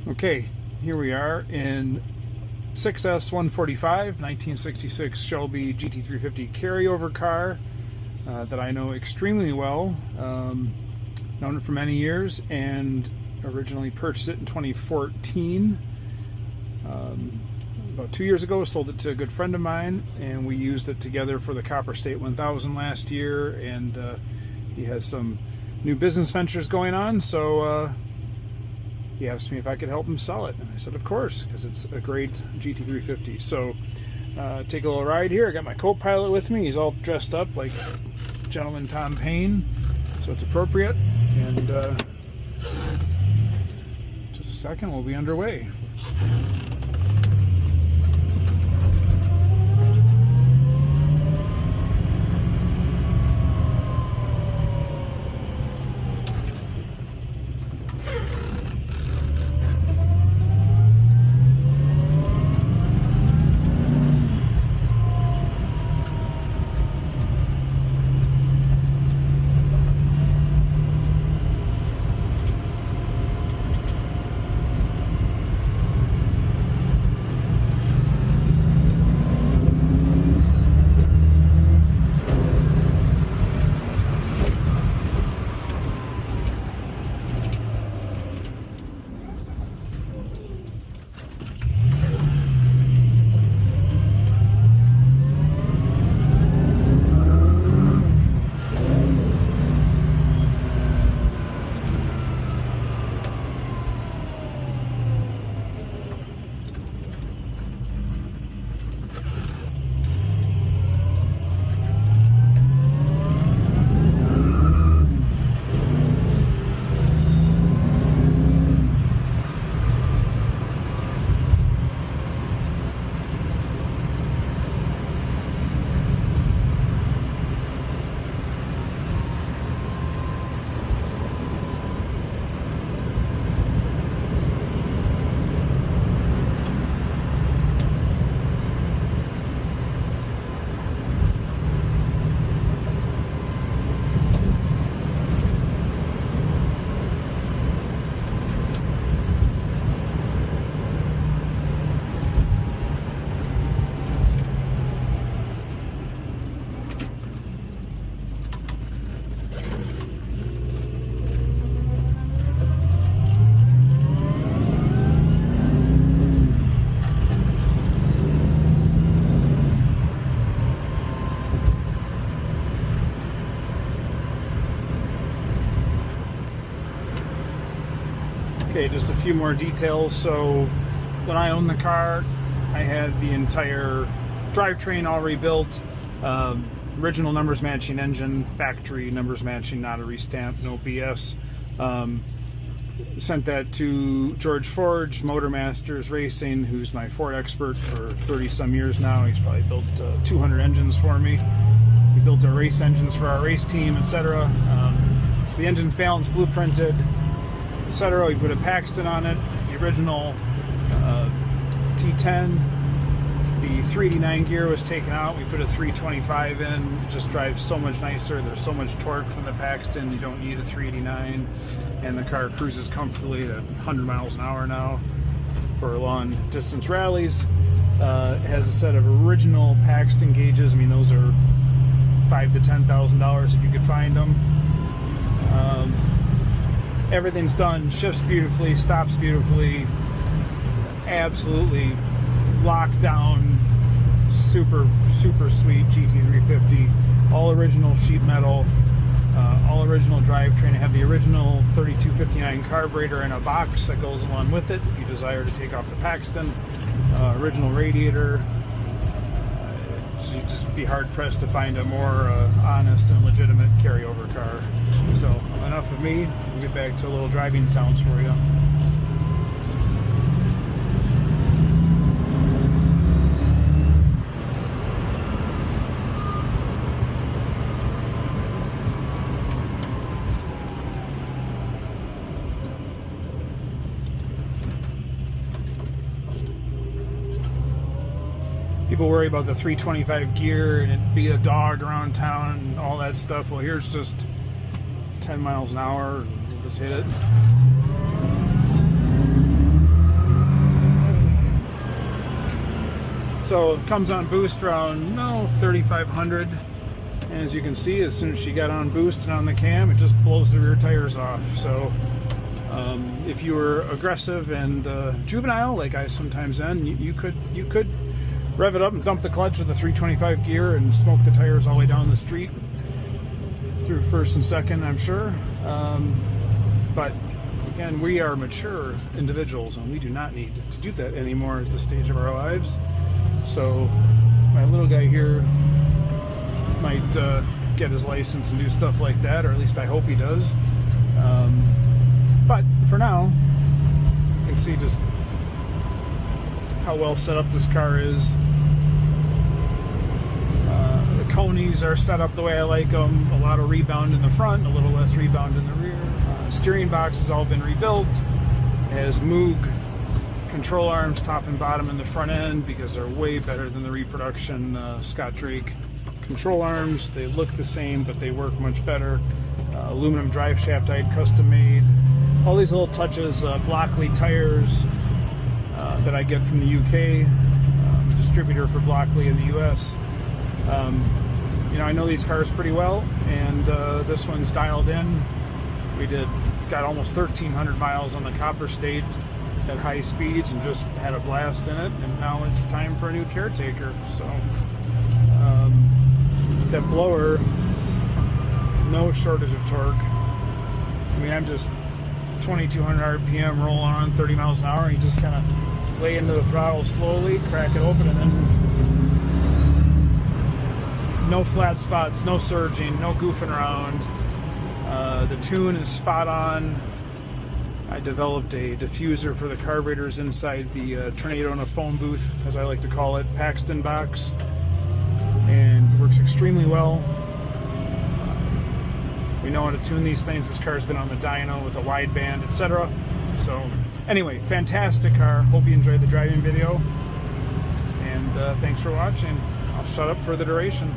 Okay, here we are in 6S145 1966 Shelby GT350 carryover car that I know extremely well. Known it for many years and originally purchased it in 2014. About 2 years ago, sold it to a good friend of mine, and we used it together for the Copper State 1000 last year. And he has some new business ventures going on, so he asked me if I could help him sell it, and I said of course, because it's a great GT350. So take a little ride here. I got my co-pilot with me. He's all dressed up like Gentleman Tom Paine, so it's appropriate. And just a second, we'll be underway. Okay, just a few more details. So when I owned the car, I had the entire drivetrain all rebuilt. Original numbers matching engine, factory numbers matching, not a restamp, no BS. Sent that to George Forge, Motor Masters Racing, who's my Ford expert for 30 some years now. He's probably built 200 engines for me. We built our race engines for our race team, etc. So the engine's balanced, blueprinted, etc. We put a Paxton on it. It's the original T10. The 389 gear was taken out. We put a 325 in. It just drives so much nicer. There's so much torque from the Paxton. You don't need a 389. And the car cruises comfortably at 100 miles an hour now for long distance rallies. It has a set of original Paxton gauges. I mean, those are $5,000 to $10,000 if you could find them. Everything's done, shifts beautifully, stops beautifully, absolutely locked down, super sweet GT350, all original sheet metal, all original drivetrain. I have the original 3259 carburetor in a box that goes along with it if you desire to take off the Paxton. Original radiator. You'd just be hard pressed to find a more honest and legitimate carryover car. So enough of me. We'll get back to a little driving sounds for you. People worry about the 325 gear and it be a dog around town and all that stuff. Well, here's just 10 miles an hour. Just hit it. So it comes on boost around 3,500. And as you can see, as soon as she got on boost and on the cam, it just blows the rear tires off. So if you were aggressive and juvenile, like I sometimes am, you could rev it up and dump the clutch with a 325 gear and smoke the tires all the way down the street through first and second, I'm sure. But again, we are mature individuals and we do not need to do that anymore at this stage of our lives. So my little guy here might get his license and do stuff like that, or at least I hope he does. But for now, you can see just how well set up this car is. The conies are set up the way I like them. A lot of rebound in the front, a little less rebound in the rear. Steering box has all been rebuilt. It has Moog control arms top and bottom in the front end because they're way better than the reproduction Scott Drake control arms. They look the same, but they work much better. Aluminum drive shaft I had custom made. All these little touches, Blockley tires that I get from the UK, distributor for Blockley in the US. You know, I know these cars pretty well, and this one's dialed in. We got almost 1,300 miles on the Copper State at high speeds and just had a blast in it, and now it's time for a new caretaker. So that blower, no shortage of torque. I mean, I'm just 2,200 RPM rolling on 30 miles an hour, and you just kind of lay into the throttle slowly, crack it open, and then no flat spots, no surging, no goofing around. The tune is spot on. I developed a diffuser for the carburetors inside the Tornado in a phone booth, as I like to call it, Paxton box, and it works extremely well. We know how to tune these things. This car's been on the dyno with a wideband, etc. So anyway, fantastic car. Hope you enjoyed the driving video, and thanks for watching. I'll shut up for the duration.